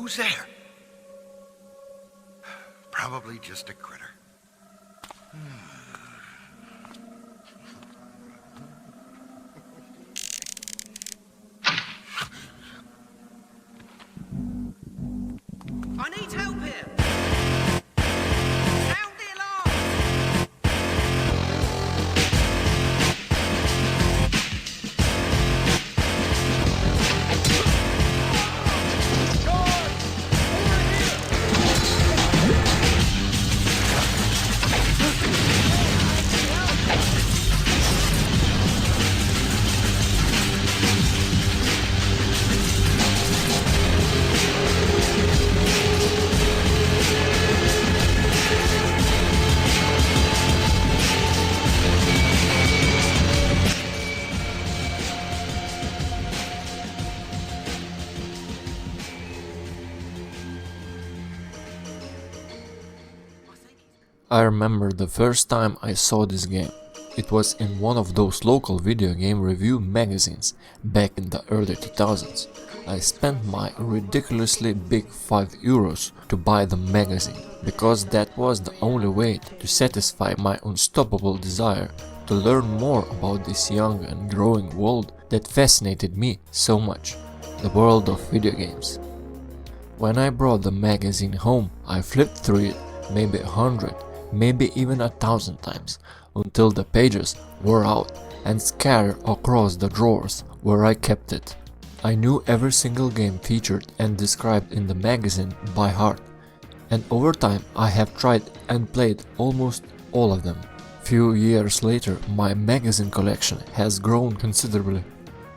Who's there? Probably just a critter. I need help here! Sound the alarm! I remember the first time I saw this game. It was in one of those local video game review magazines back in the early 2000s. I spent my ridiculously big €5 to buy the magazine, because that was the only way to satisfy my unstoppable desire to learn more about this young and growing world that fascinated me so much, the world of video games. When I brought the magazine home, I flipped through it maybe 100, maybe even 1,000 times, until the pages wore out and scattered across the drawers where I kept it. I knew every single game featured and described in the magazine by heart, and over time I have tried and played almost all of them. Few years later, my magazine collection has grown considerably.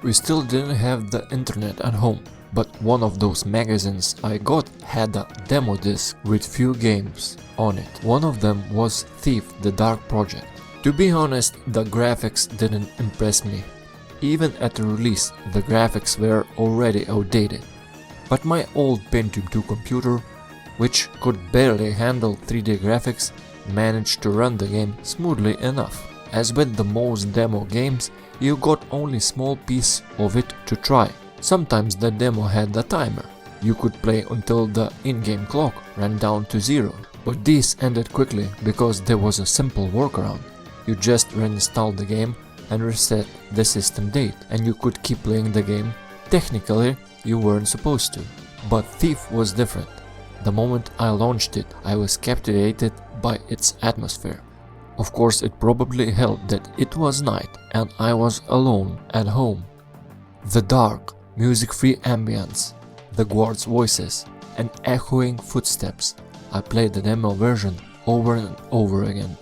We still didn't have the internet at home, but one of those magazines I got had a demo disc with few games on it. One of them was Thief: The Dark Project. To be honest, the graphics didn't impress me. Even at the release, the graphics were already outdated. But my old Pentium 2 computer, which could barely handle 3D graphics, managed to run the game smoothly enough. As with the most demo games, you got only small piece of it to try. Sometimes the demo had a timer. You could play until the in-game clock ran down to 0. But this ended quickly because there was a simple workaround. You just reinstalled the game and reset the system date, and you could keep playing the game. Technically, you weren't supposed to. But Thief was different. The moment I launched it, I was captivated by its atmosphere. Of course, it probably helped that it was night and I was alone at home. The dark, music-free ambience, the guards' voices, and echoing footsteps. I played the demo version over and over again.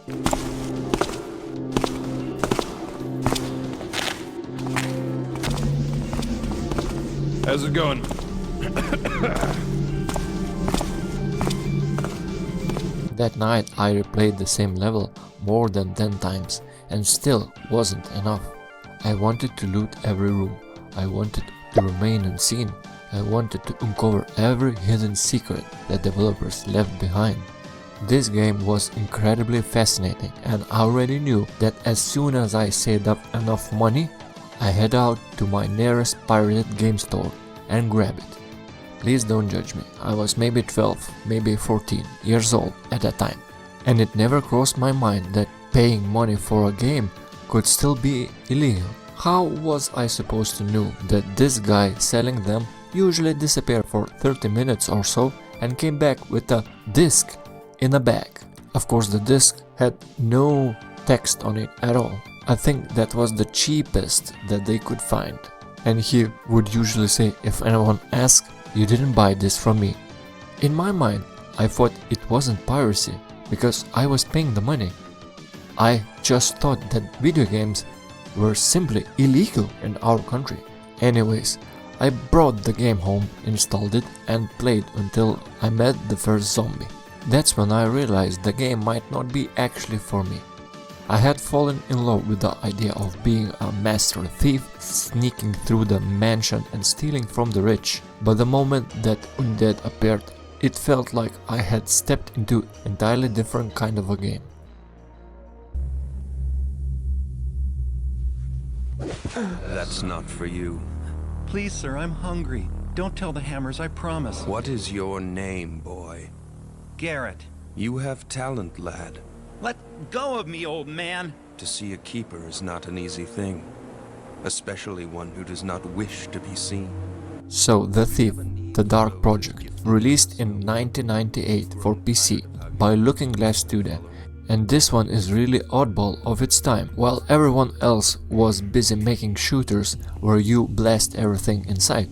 How's it going? That night I replayed the same level more than 10 times and still wasn't enough. I wanted to loot every room. I wanted to remain unseen. I wanted to uncover every hidden secret that developers left behind. This game was incredibly fascinating, and I already knew that as soon as I saved up enough money, I head out to my nearest pirated game store and grab it. Please don't judge me, I was maybe 12, maybe 14 years old at that time, and it never crossed my mind that paying money for a game could still be illegal. How was I supposed to know that this guy selling them usually disappeared for 30 minutes or so and came back with a disc in a bag? Of course, the disc had no text on it at all. I think that was the cheapest that they could find. And he would usually say, if anyone asks, "You didn't buy this from me." In my mind, I thought it wasn't piracy because I was paying the money. I just thought that video games were simply illegal in our country. Anyways, I brought the game home, installed it, and played until I met the first zombie. That's when I realized the game might not be actually for me. I had fallen in love with the idea of being a master thief, sneaking through the mansion and stealing from the rich. But the moment that Undead appeared, it felt like I had stepped into an entirely different kind of a game. That's not for you. Please, sir, I'm hungry. Don't tell the Hammers, I promise. What is your name, boy? Garrett. You have talent, lad. Let go of me, old man. To see a keeper is not an easy thing, especially one who does not wish to be seen. So, The Thief, The Dark Project, released in 1998 for PC by Looking Glass Studio, and this one is really oddball of its time. While everyone else was busy making shooters where you blast everything in sight,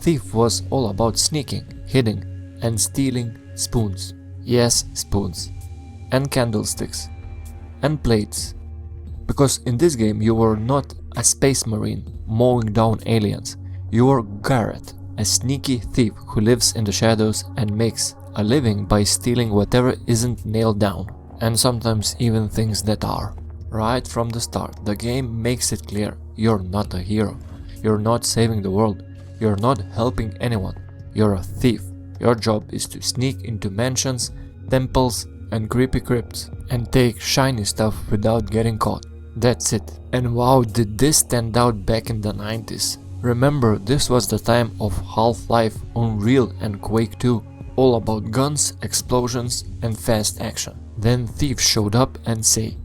Thief was all about sneaking, hiding, and stealing spoons. Yes, spoons. And candlesticks. And plates. Because in this game you were not a space marine mowing down aliens. You were Garrett, a sneaky thief who lives in the shadows and makes a living by stealing whatever isn't nailed down. And sometimes even things that are. Right from the start, the game makes it clear you're not a hero. You're not saving the world. You're not helping anyone. You're a thief. Your job is to sneak into mansions, temples, and creepy crypts and take shiny stuff without getting caught. That's it. And wow, did this stand out back in the 90s. Remember, this was the time of Half-Life, Unreal, and Quake 2, all about guns, explosions, and fast action. Then Thief showed up and say,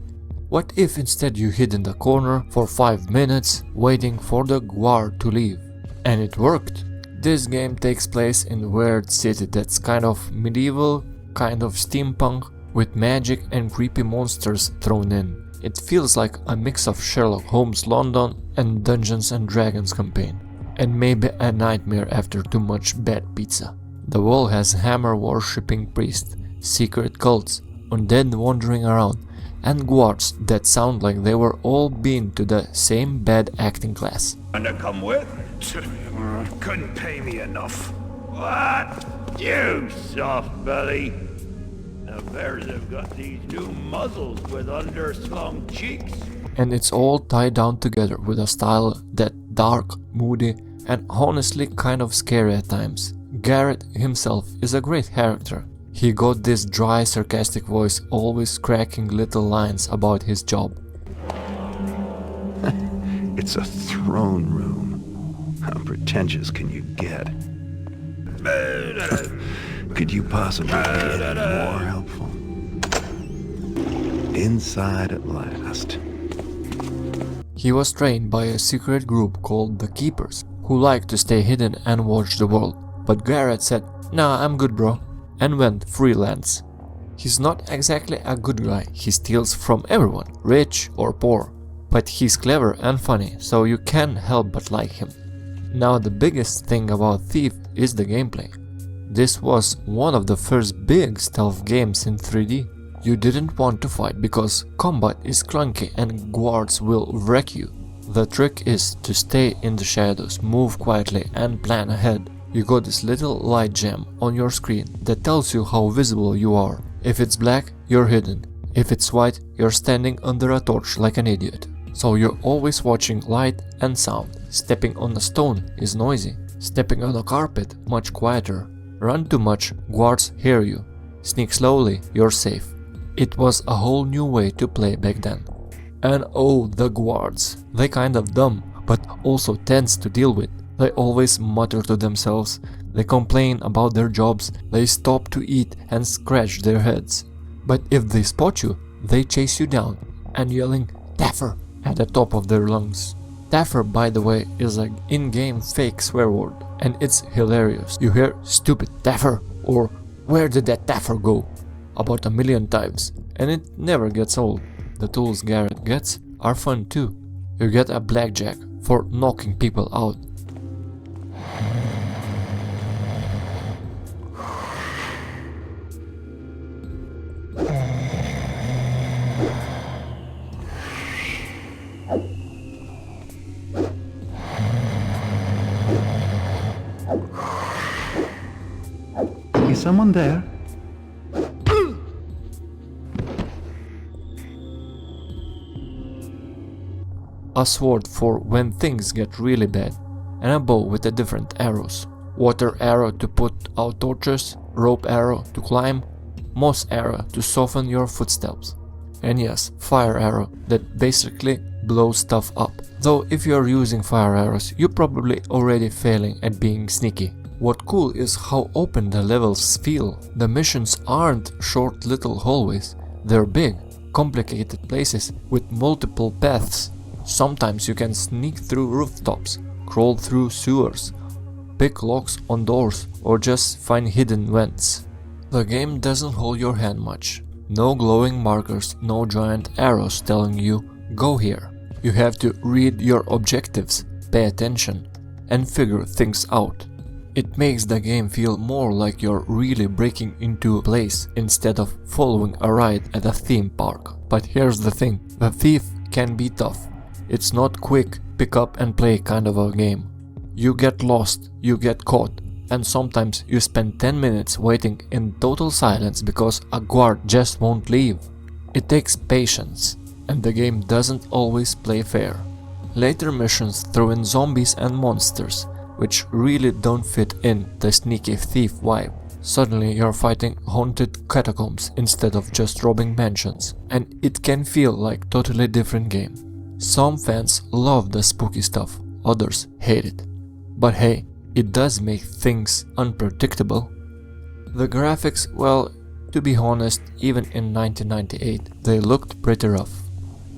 what if instead you hid in the corner for 5 minutes waiting for the guard to leave? And it worked. This game takes place in a weird city that's kind of medieval, kind of steampunk, with magic and creepy monsters thrown in. It feels like a mix of Sherlock Holmes London and Dungeons and Dragons campaign. And maybe a nightmare after too much bad pizza. The world has hammer worshipping priests, secret cults, undead wandering around, and guards that sound like they were all been to the same bad acting class. To come with? Couldn't pay me enough. What? You soft belly. Now bears have got these new muzzles with underslung cheeks. And it's all tied down together with a style that's dark, moody, and honestly kind of scary at times. Garrett himself is a great character. He got this dry, sarcastic voice, always cracking little lines about his job. It's a throne room. How pretentious can you get? Could you possibly be any more helpful? Inside at last. He was trained by a secret group called the Keepers, who like to stay hidden and watch the world. But Garrett said, nah, I'm good bro, and went freelance. He's not exactly a good guy, he steals from everyone, rich or poor. But he's clever and funny, so you can't help but like him. Now the biggest thing about Thief is the gameplay. This was one of the first big stealth games in 3D. You didn't want to fight because combat is clunky and guards will wreck you. The trick is to stay in the shadows, move quietly and plan ahead. You got this little light gem on your screen that tells you how visible you are. If it's black, you're hidden. If it's white, you're standing under a torch like an idiot. So you're always watching light and sound. Stepping on a stone is noisy. Stepping on a carpet, much quieter. Run too much, guards hear you. Sneak slowly, you're safe. It was a whole new way to play back then. And oh, the guards. They kind of dumb, but also tense to deal with. They always mutter to themselves. They complain about their jobs. They stop to eat and scratch their heads. But if they spot you, they chase you down and yelling Taffer at the top of their lungs. Taffer, by the way, is an in-game fake swear word, and it's hilarious. You hear stupid Taffer or where did that Taffer go about 1,000,000 times, and it never gets old. The tools Garrett gets are fun too. You get a blackjack for knocking people out. Is someone there? A sword for when things get really bad, and a bow with the different arrows. Water arrow to put out torches, rope arrow to climb, moss arrow to soften your footsteps. And yes, fire arrow that basically blow stuff up. Though if you're using fire arrows, you're probably already failing at being sneaky. What cool is how open the levels feel. The missions aren't short little hallways, they're big, complicated places with multiple paths. Sometimes you can sneak through rooftops, crawl through sewers, pick locks on doors, or just find hidden vents. The game doesn't hold your hand much. No glowing markers, no giant arrows telling you, go here. You have to read your objectives, pay attention, and figure things out. It makes the game feel more like you're really breaking into a place instead of following a ride at a theme park. But here's the thing, the thief can be tough. It's not quick, pick up and play kind of a game. You get lost, you get caught, and sometimes you spend 10 minutes waiting in total silence because a guard just won't leave. It takes patience, and the game doesn't always play fair. Later missions throw in zombies and monsters, which really don't fit in the sneaky thief vibe. Suddenly you're fighting haunted catacombs instead of just robbing mansions, and it can feel like totally different game. Some fans love the spooky stuff, others hate it. But hey, it does make things unpredictable. The graphics, well, to be honest, even in 1998, they looked pretty rough.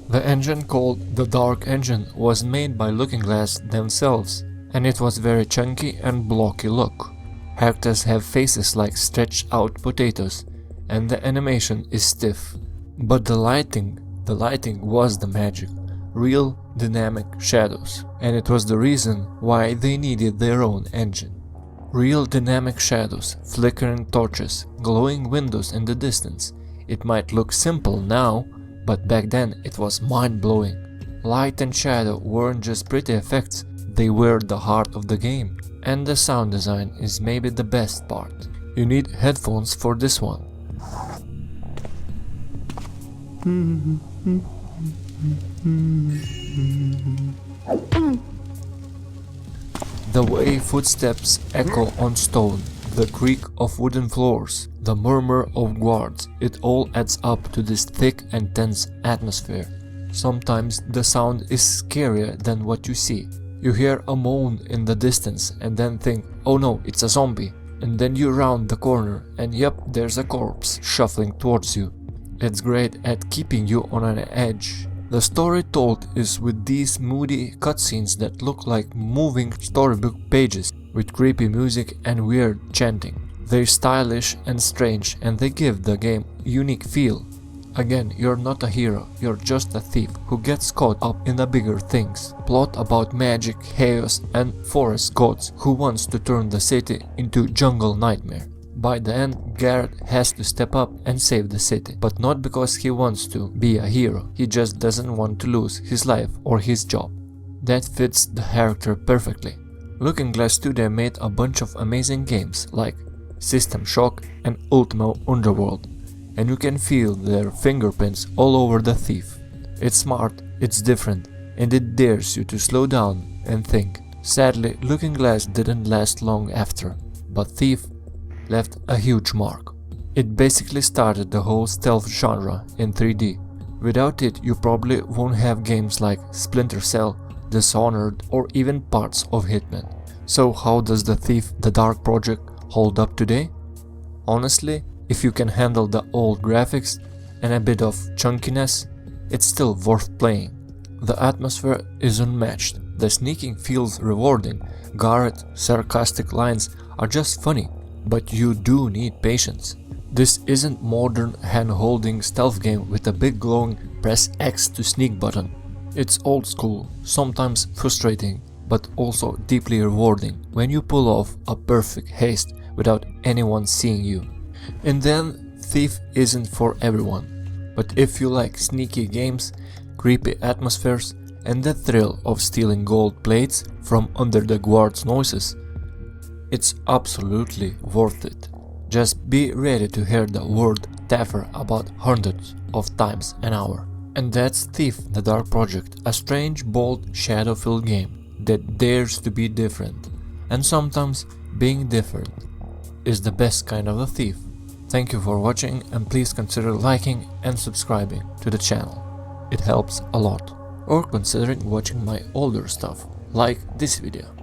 The engine called the Dark Engine was made by Looking Glass themselves, and it was very chunky and blocky look. Characters have faces like stretched out potatoes, and the animation is stiff. But the lighting was the magic. Real dynamic shadows, and it was the reason why they needed their own engine. Real dynamic shadows, flickering torches, glowing windows in the distance. It might look simple now, but back then it was mind-blowing. Light and shadow weren't just pretty effects, they were the heart of the game. And the sound design is maybe the best part. You need headphones for this one. The way footsteps echo on stone, the creak of wooden floors, the murmur of guards, it all adds up to this thick and tense atmosphere. Sometimes the sound is scarier than what you see. You hear a moan in the distance and then think, oh no, it's a zombie. And then you round the corner and yep, there's a corpse shuffling towards you. It's great at keeping you on an edge. The story told is with these moody cutscenes that look like moving storybook pages with creepy music and weird chanting. They're stylish and strange and they give the game a unique feel. Again, you're not a hero, you're just a thief who gets caught up in the bigger things. Plot about magic, chaos and forest gods who wants to turn the city into jungle nightmare. By the end, Garrett has to step up and save the city, but not because he wants to be a hero, he just doesn't want to lose his life or his job. That fits the character perfectly. Looking Glass Studio made a bunch of amazing games like System Shock and Ultima Underworld, and you can feel their fingerprints all over the thief. It's smart, it's different, and it dares you to slow down and think. Sadly, Looking Glass didn't last long after, but Thief left a huge mark. It basically started the whole stealth genre in 3D. Without it, you probably won't have games like Splinter Cell, Dishonored, or even parts of Hitman. So how does the Thief the Dark Project hold up today? Honestly, if you can handle the old graphics and a bit of chunkiness, it's still worth playing. The atmosphere is unmatched, the sneaking feels rewarding, Garrett, sarcastic lines are just funny, but you do need patience. This isn't modern hand-holding stealth game with a big glowing press X to sneak button. It's old school, sometimes frustrating, but also deeply rewarding when you pull off a perfect haste without anyone seeing you. And then Thief isn't for everyone, but if you like sneaky games, creepy atmospheres, and the thrill of stealing gold plates from under the guard's noses, it's absolutely worth it. Just be ready to hear the word Taffer about hundreds of times an hour. And that's Thief the Dark Project, a strange, bold, shadow-filled game that dares to be different. And sometimes being different is the best kind of a thief. Thank you for watching and please consider liking and subscribing to the channel. It helps a lot. or considering watching my older stuff, like this video.